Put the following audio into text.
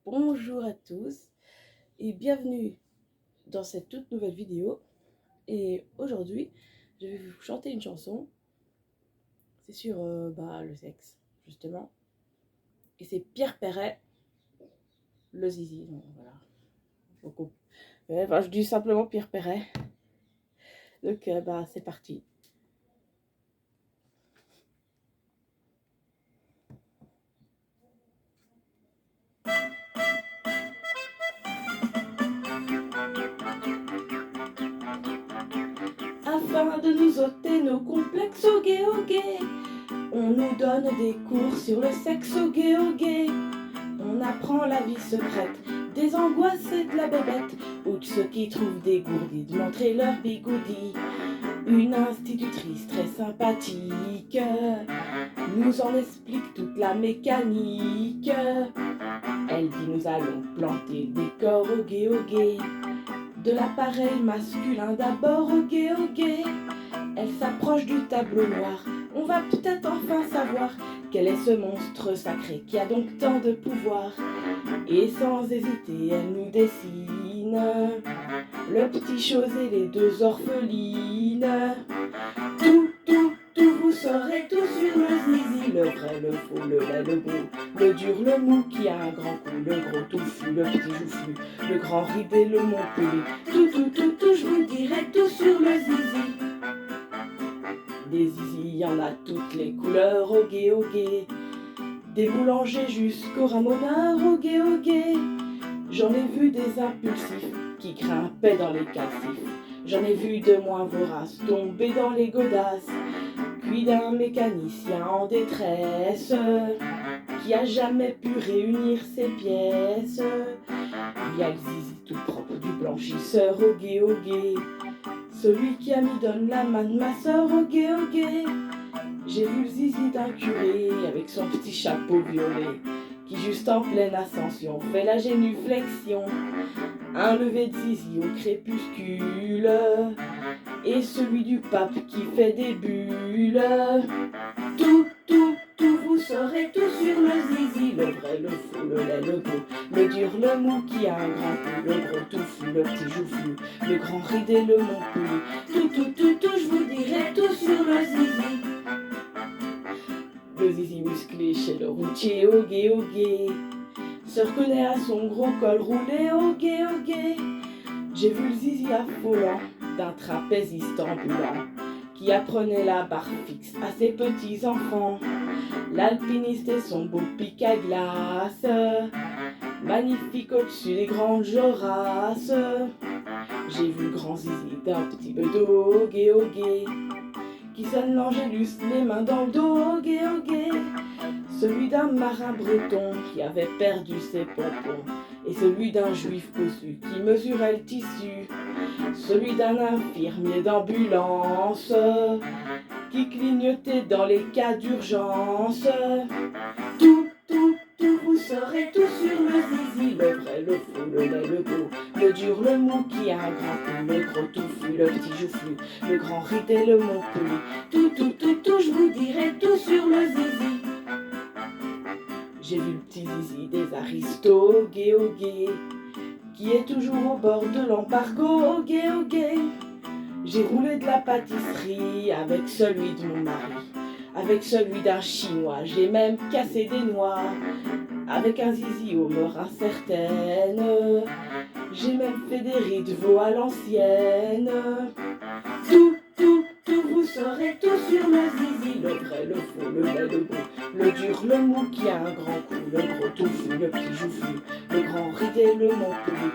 Bonjour à tous et bienvenue dans cette toute nouvelle vidéo. Et aujourd'hui, je vais vous chanter une chanson. C'est sur le sexe, justement. Et c'est Pierre Perret, le zizi. Donc, voilà. Je dis simplement Pierre Perret. Donc, c'est parti. Afin de nous ôter nos complexes au gay, on nous donne des cours sur le sexe au gay, On apprend la vie secrète des angoisses et de la bébête, ou de ceux qui trouvent des gourdis de montrer leur bigoudi. Une institutrice très sympathique nous en explique toute la mécanique. Elle dit nous allons planter des corps au gay, de l'appareil masculin d'abord au gay, Elle s'approche du tableau noir, on va peut-être enfin savoir quel est ce monstre sacré qui a donc tant de pouvoir. Et sans hésiter, elle nous dessine le petit chose et les deux orphelines. Tout, vous saurez tout sur le zizi, le vrai, le faux, le laid, le beau, le dur, le mou qui a un grand cou, le gros touffu, le petit joufflu, le grand ridé, le montpellier. Tout, je vous dirai tout sur le zizi. Des zizi, y en a toutes les couleurs au gay, Des boulangers jusqu'au ramoneur au gay, J'en ai vu des impulsifs qui grimpaient dans les calcifs. J'en ai vu de moins voraces tomber dans les godasses. Puis d'un mécanicien en détresse qui a jamais pu réunir ses pièces. Il y a le zizi tout propre du blanchisseur au gay, Celui qui a mis donne la main de ma sœur au gay, J'ai vu le zizi d'un curé avec son petit chapeau violet qui juste en pleine ascension fait la génuflexion. Un lever de zizi au crépuscule et celui du pape qui fait des bulles. Tout, vous saurez tout sur le zizi, le vrai, le faux, le laid, le beau, le dur, le mou qui a un grand cou, le gros touffu, le petit joufflu, le grand ridé, le montpellier. Tout, je vous dirai tout sur le zizi. Le zizi musclé chez le routier au gay, se reconnaît à son gros col roulé au gay, J'ai vu le zizi affolant d'un trapéziste ambulant qui apprenait la barre fixe à ses petits enfants. L'alpiniste et son beau pic à glace, magnifique au-dessus des grandes jorasses. J'ai vu le grand zizi d'un petit bedeau au gay, qui sonne l'angélus les mains dans le dos au gay, Celui d'un marin breton qui avait perdu ses pompons, et celui d'un juif cossu qui mesurait le tissu. Celui d'un infirmier d'ambulance qui clignotait dans les cas d'urgence. Tout, vous saurez tout sur le zizi, le vrai, le faux, le laid, le beau, le dur, le mou qui a un grand cou, le gros touffu, le petit joufflu, le grand ridé, le montpellier. Tout, je vous dirai tout sur le zizi. J'ai vu le petit zizi des aristos, gay, qui est toujours au bord de l'embargo, au gay, J'ai roulé de la pâtisserie avec celui de mon mari, avec celui d'un chinois, j'ai même cassé des noix, avec un zizi aux mœurs incertaines, j'ai même fait des riz de veau à l'ancienne. Tout, vous saurez tout sur le zizi, le vrai, le faux, le laid, le beau, le dur, le mou qui a un grand cou, le gros touffu, le petit joufflu, le grand ridé, le montpellier.